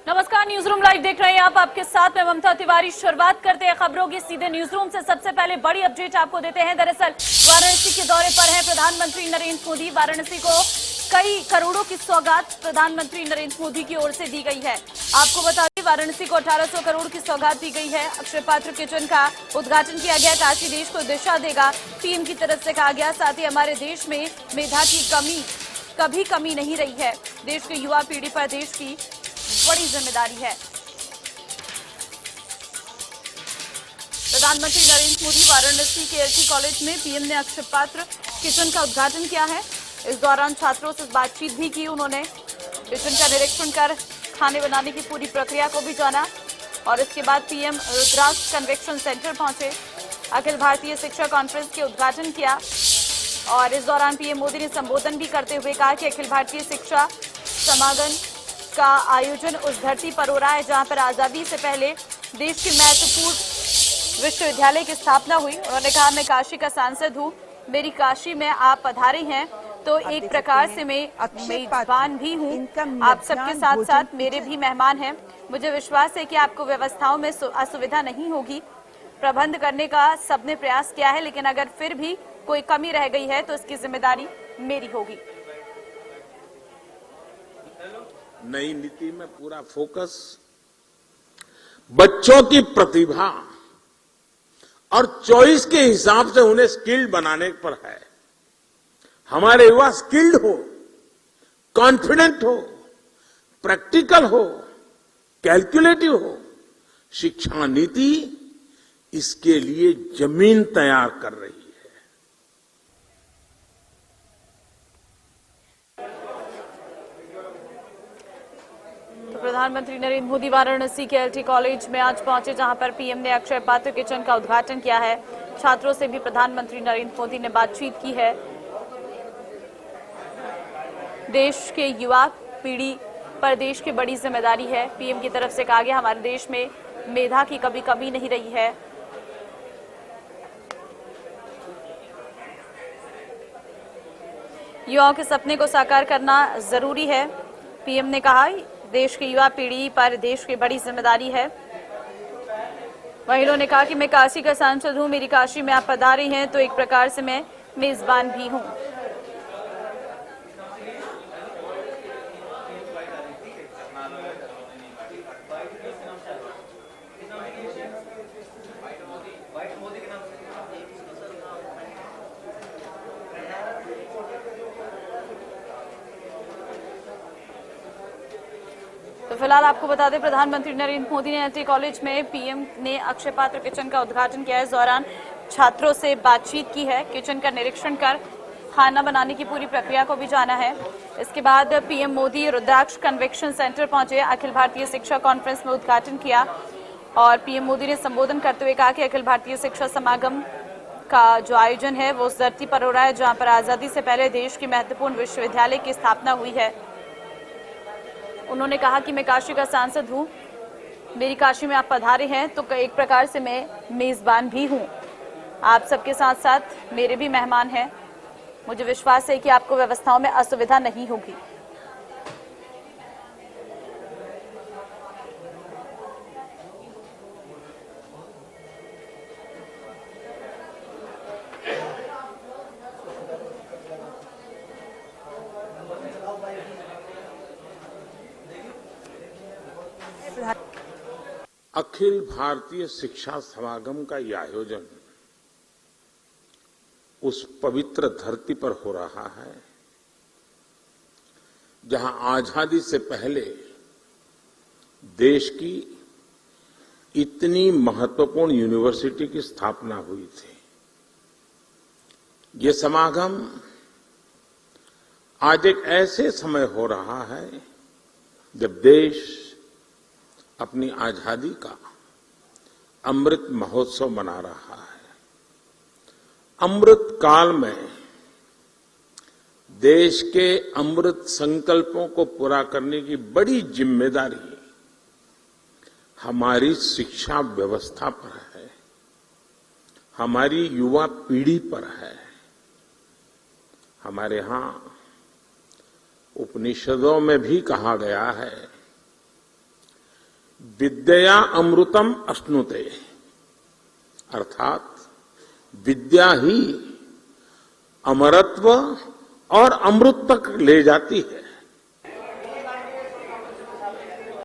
नमस्कार, news room live देख रहे हैं आप। आपके साथ में ममता तिवारी। शुरुआत करते हैं खबरों की सीधे न्यूज रूम से। सबसे पहले बड़ी अपडेट आपको देते हैं। दरअसल वाराणसी के दौरे पर है प्रधानमंत्री नरेंद्र मोदी। वाराणसी को कई करोड़ों की सौगात प्रधानमंत्री नरेंद्र मोदी की ओर से दी गई है। आपको बता दें, वाराणसी को 1800 करोड़ की सौगात दी गई है। अक्षय पात्र किचन का उद्घाटन किया गया। काशी देश को दिशा देगा, पीएम की तरफ से कहा गया। साथ ही हमारे देश में मेधा की कभी कमी नहीं रही है। देश की युवा पीढ़ी पर देश की बड़ी जिम्मेदारी है। प्रधानमंत्री नरेंद्र मोदी वाराणसी के एलटी कॉलेज में पीएम ने अक्षय पात्र किचन का उद्घाटन किया है। इस दौरान छात्रों से बातचीत भी की उन्होंने। किचन का निरीक्षण कर खाने बनाने की पूरी प्रक्रिया को भी जाना और इसके बाद पीएम रुद्राक्ष कन्वेंशन सेंटर पहुंचे। अखिल भारतीय शिक्षा कॉन्फ्रेंस के उद्घाटन किया और इस दौरान पीएम मोदी ने संबोधन भी करते हुए कहा कि अखिल भारतीय शिक्षा समागम का आयोजन उस धरती पर हो रहा है जहां पर आजादी से पहले देश के महत्वपूर्ण विश्वविद्यालय की स्थापना हुई। उन्होंने कहा, मैं काशी का सांसद हूं, मेरी काशी में आप पधारे हैं तो एक प्रकार से मैं मेजबान भी हूं। आप सबके साथ साथ मेरे भी मेहमान हैं। मुझे विश्वास है कि आपको व्यवस्थाओं में असुविधा नहीं होगी। प्रबंध करने का सबने प्रयास किया है, लेकिन अगर फिर भी कोई कमी रह गई है तो इसकी जिम्मेदारी मेरी होगी। नई नीति में पूरा फोकस बच्चों की प्रतिभा और चॉइस के हिसाब से उन्हें स्किल्ड बनाने पर है। हमारे युवा स्किल्ड हो, कॉन्फिडेंट हो, प्रैक्टिकल हो, कैलकुलेटिव हो। शिक्षा नीति इसके लिए जमीन तैयार कर रही है। प्रधानमंत्री नरेंद्र मोदी वाराणसी के एलटी कॉलेज में आज पहुंचे, जहां पर पीएम ने अक्षय पात्र किचन का उद्घाटन किया है। छात्रों से भी प्रधानमंत्री नरेंद्र मोदी ने बातचीत की है। देश के युवा पीढ़ी पर देश की बड़ी जिम्मेदारी है। पीएम की तरफ से कहा गया, हमारे देश में मेधा की कभी कमी नहीं रही है। युवाओं के सपने को साकार करना जरूरी है। पीएम ने कहा, देश की युवा पीढ़ी पर देश की बड़ी जिम्मेदारी है। वहीं उन्होंने कहा कि मैं काशी का सांसद हूं, मेरी काशी में आप पधारे हैं तो एक प्रकार से मैं मेजबान भी हूं। तो फिलहाल आपको बता दें, प्रधानमंत्री नरेंद्र मोदी ने एलटी कॉलेज में पीएम ने अक्षय पात्र किचन का उद्घाटन किया है। इस दौरान छात्रों से बातचीत की है, किचन का निरीक्षण कर खाना बनाने की पूरी प्रक्रिया को भी जाना है। इसके बाद पीएम मोदी रुद्राक्ष कन्वेंशन सेंटर पहुंचे, अखिल भारतीय शिक्षा कॉन्फ्रेंस में उद्घाटन किया और पीएम मोदी ने संबोधन करते हुए कहा कि अखिल भारतीय शिक्षा समागम का जो आयोजन है वो उस धरती पर हो रहा है जहां पर आजादी से पहले देश के महत्वपूर्ण विश्वविद्यालय की स्थापना हुई है। उन्होंने कहा कि मैं काशी का सांसद हूं, मेरी काशी में आप पधारे हैं तो एक प्रकार से मैं मेजबान भी हूं। आप सबके साथ साथ मेरे भी मेहमान हैं। मुझे विश्वास है कि आपको व्यवस्थाओं में असुविधा नहीं होगी। अखिल भारतीय शिक्षा समागम का यह आयोजन उस पवित्र धरती पर हो रहा है जहां आजादी से पहले देश की इतनी महत्वपूर्ण यूनिवर्सिटी की स्थापना हुई थी। ये समागम आज एक ऐसे समय हो रहा है जब देश अपनी आजादी का अमृत महोत्सव मना रहा है। अमृत काल में देश के अमृत संकल्पों को पूरा करने की बड़ी जिम्मेदारी हमारी शिक्षा व्यवस्था पर है, हमारी युवा पीढ़ी पर है। हमारे यहां उपनिषदों में भी कहा गया है विद्या अमृतम अश्नुते, अर्थात विद्या ही अमरत्व और अमृत तक ले जाती है।